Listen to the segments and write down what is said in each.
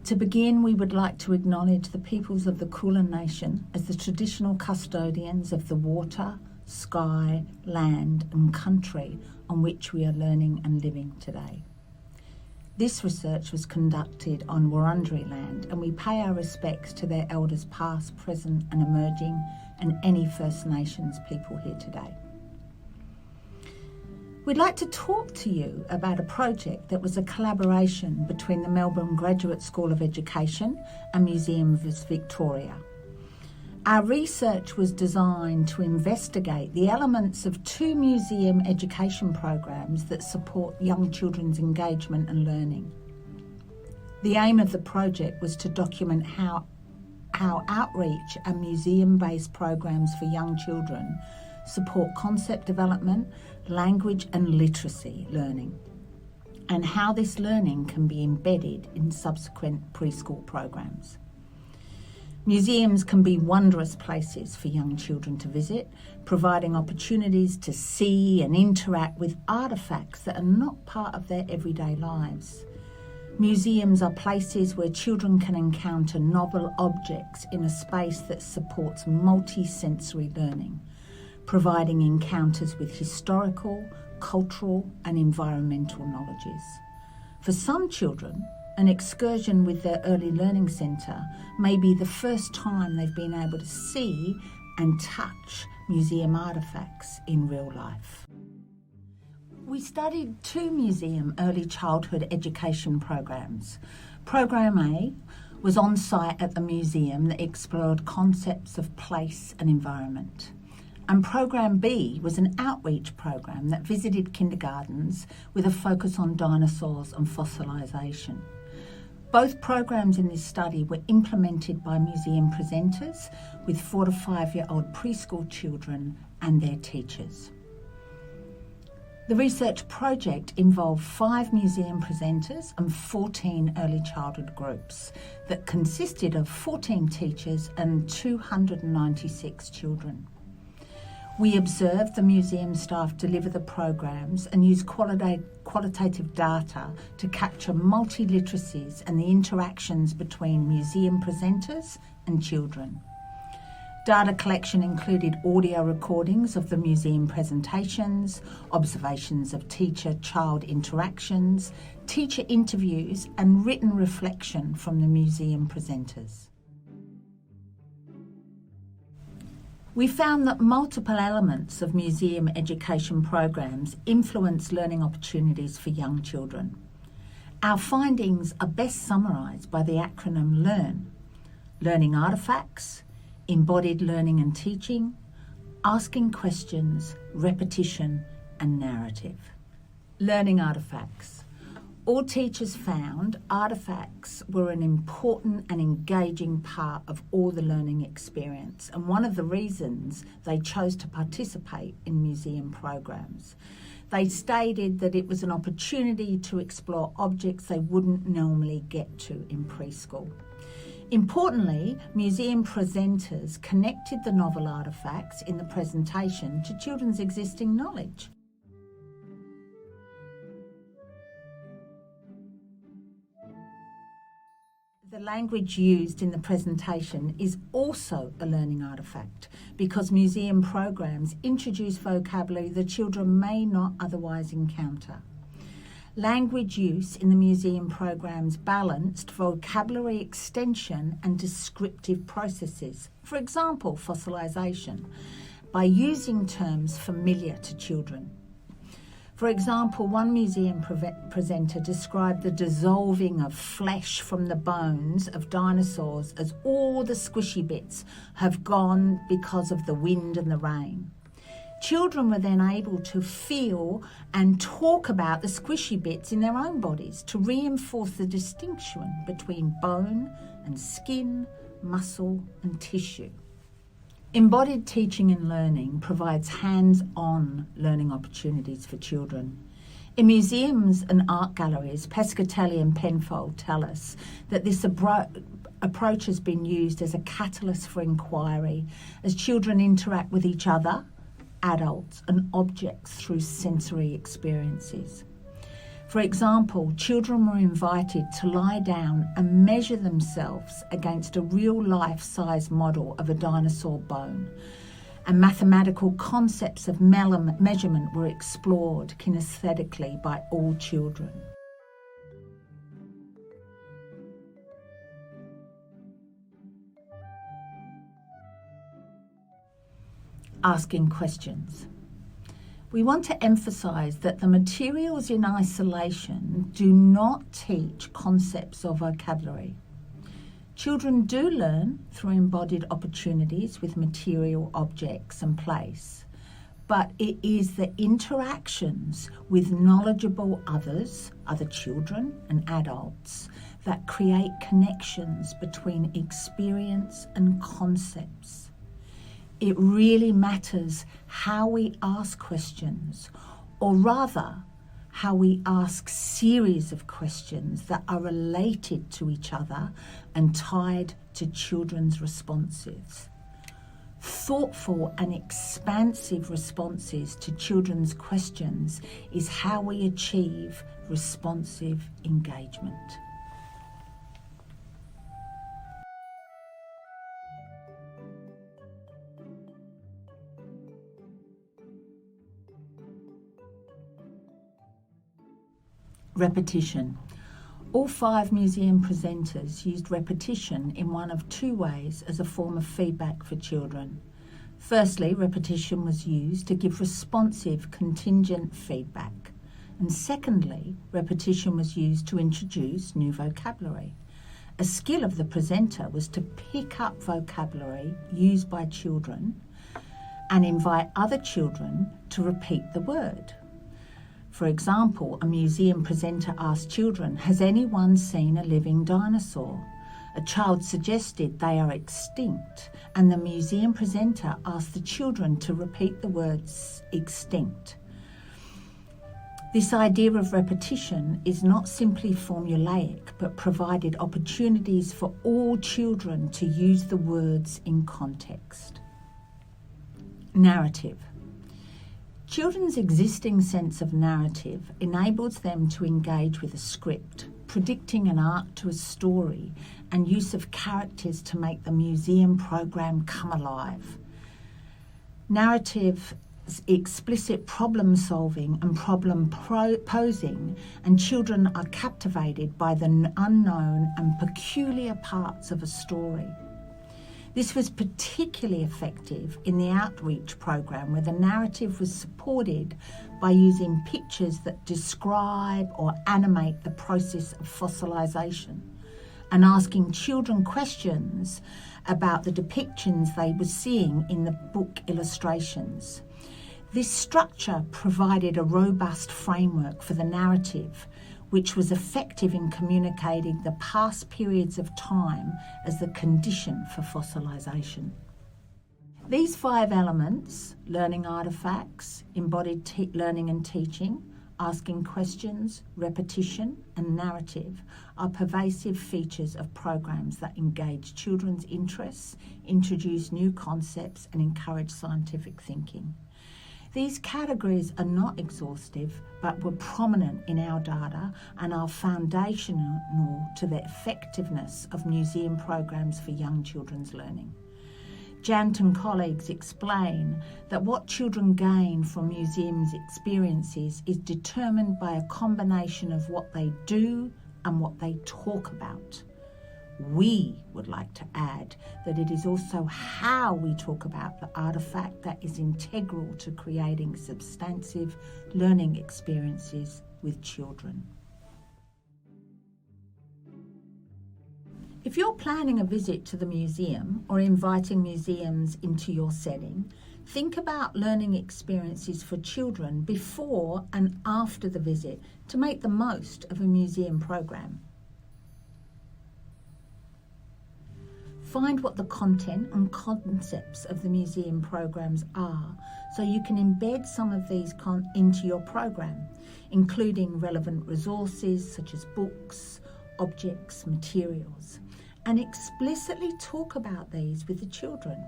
To begin, we would like to acknowledge the peoples of the Kulin Nation as the traditional custodians of the water, sky, land and country on which we are learning and living today. This research was conducted on Wurundjeri land, and we pay our respects to their elders past, present and emerging, and any First Nations people here today. We'd like to talk to you about a project that was a collaboration between the Melbourne Graduate School of Education and Museum of Victoria. Our research was designed to investigate the elements of 2 museum education programs that support young children's engagement and learning. The aim of the project was to document how outreach and museum-based programs for young children support concept development, language and literacy learning, and how this learning can be embedded in subsequent preschool programs. Museums can be wondrous places for young children to visit, providing opportunities to see and interact with artefacts that are not part of their everyday lives. Museums are places where children can encounter novel objects in a space that supports multi-sensory learning, providing encounters with historical, cultural and environmental knowledges. For some children, an excursion with their early learning centre may be the first time they've been able to see and touch museum artefacts in real life. We studied 2 museum early childhood education programs. Program A was on site at the museum that explored concepts of place and environment. And Program B was an outreach program that visited kindergartens with a focus on dinosaurs and fossilisation. Both programs in this study were implemented by museum presenters with 4 to 5-year-old preschool children and their teachers. The research project involved 5 museum presenters and 14 early childhood groups that consisted of 14 teachers and 296 children. We observed the museum staff deliver the programs and use qualitative data to capture multi-literacies and the interactions between museum presenters and children. Data collection included audio recordings of the museum presentations, observations of teacher-child interactions, teacher interviews and written reflection from the museum presenters. We found that multiple elements of museum education programs influence learning opportunities for young children. Our findings are best summarised by the acronym LEARN: learning artefacts, embodied learning and teaching, asking questions, repetition and narrative. Learning artefacts. All teachers found artefacts were an important and engaging part of all the learning experience, and one of the reasons they chose to participate in museum programs. They stated that it was an opportunity to explore objects they wouldn't normally get to in preschool. Importantly, museum presenters connected the novel artefacts in the presentation to children's existing knowledge. The language used in the presentation is also a learning artefact because museum programs introduce vocabulary the children may not otherwise encounter. Language use in the museum programs balanced vocabulary extension and descriptive processes, for example, fossilisation, by using terms familiar to children. For example, one museum presenter described the dissolving of flesh from the bones of dinosaurs as all the squishy bits have gone because of the wind and the rain. Children were then able to feel and talk about the squishy bits in their own bodies to reinforce the distinction between bone and skin, muscle and tissue. Embodied teaching and learning provides hands-on learning opportunities for children. In museums and art galleries, Pescatelli and Penfold tell us that this approach has been used as a catalyst for inquiry as children interact with each other, adults and objects through sensory experiences. For example, children were invited to lie down and measure themselves against a real life-size model of a dinosaur bone, and mathematical concepts of measurement were explored kinesthetically by all children. Asking questions. We want to emphasise that the materials in isolation do not teach concepts or vocabulary. Children do learn through embodied opportunities with material objects and place, but it is the interactions with knowledgeable others, other children and adults, that create connections between experience and concepts. It really matters how we ask questions, or rather, how we ask series of questions that are related to each other and tied to children's responses. Thoughtful and expansive responses to children's questions is how we achieve responsive engagement. Repetition. All 5 museum presenters used repetition in one of 2 ways as a form of feedback for children. Firstly, repetition was used to give responsive contingent feedback. And secondly, repetition was used to introduce new vocabulary. A skill of the presenter was to pick up vocabulary used by children and invite other children to repeat the word. For example, a museum presenter asked children, "Has anyone seen a living dinosaur?" A child suggested they are extinct, and the museum presenter asked the children to repeat the words extinct. This idea of repetition is not simply formulaic, but provided opportunities for all children to use the words in context. Narrative. Children's existing sense of narrative enables them to engage with a script, predicting an arc to a story, and use of characters to make the museum program come alive. Narrative, explicit problem solving and problem posing, and children are captivated by the unknown and peculiar parts of a story. This was particularly effective in the REEaCH program, where the narrative was supported by using pictures that describe or animate the process of fossilisation, and asking children questions about the depictions they were seeing in the book illustrations. This structure provided a robust framework for the narrative, which was effective in communicating the past periods of time as the condition for fossilisation. These 5 elements, learning artefacts, embodied learning and teaching, asking questions, repetition and narrative, are pervasive features of programs that engage children's interests, introduce new concepts and encourage scientific thinking. These categories are not exhaustive, but were prominent in our data and are foundational to the effectiveness of museum programs for young children's learning. Jant and colleagues explain that what children gain from museums' experiences is determined by a combination of what they do and what they talk about. We would like to add that it is also how we talk about the artefact that is integral to creating substantive learning experiences with children. If you're planning a visit to the museum or inviting museums into your setting, think about learning experiences for children before and after the visit to make the most of a museum program. Find what the content and concepts of the museum programs are so you can embed some of these into your program, including relevant resources such as books, objects, materials, and explicitly talk about these with the children.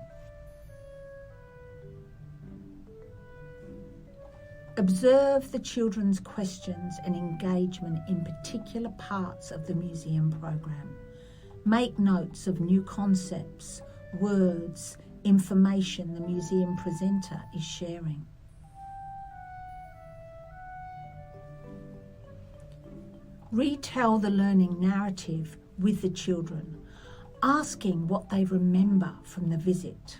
Observe the children's questions and engagement in particular parts of the museum program. Make notes of new concepts, words, information the museum presenter is sharing. Retell the learning narrative with the children, asking what they remember from the visit.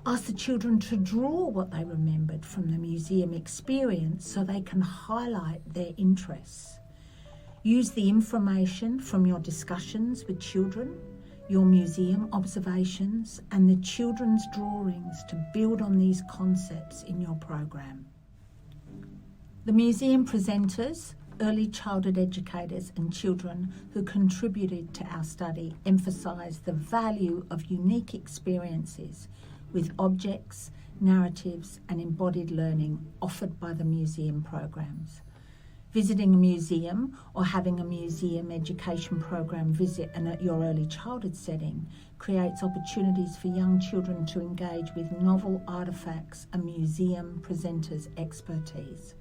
Ask the children to draw what they remembered from the museum experience so they can highlight their interests. Use the information from your discussions with children, your museum observations, and the children's drawings to build on these concepts in your program. The museum presenters, early childhood educators and children who contributed to our study emphasise the value of unique experiences with objects, narratives and embodied learning offered by the museum programs. Visiting a museum or having a museum education program visit and at your early childhood setting creates opportunities for young children to engage with novel artefacts and museum presenters' expertise.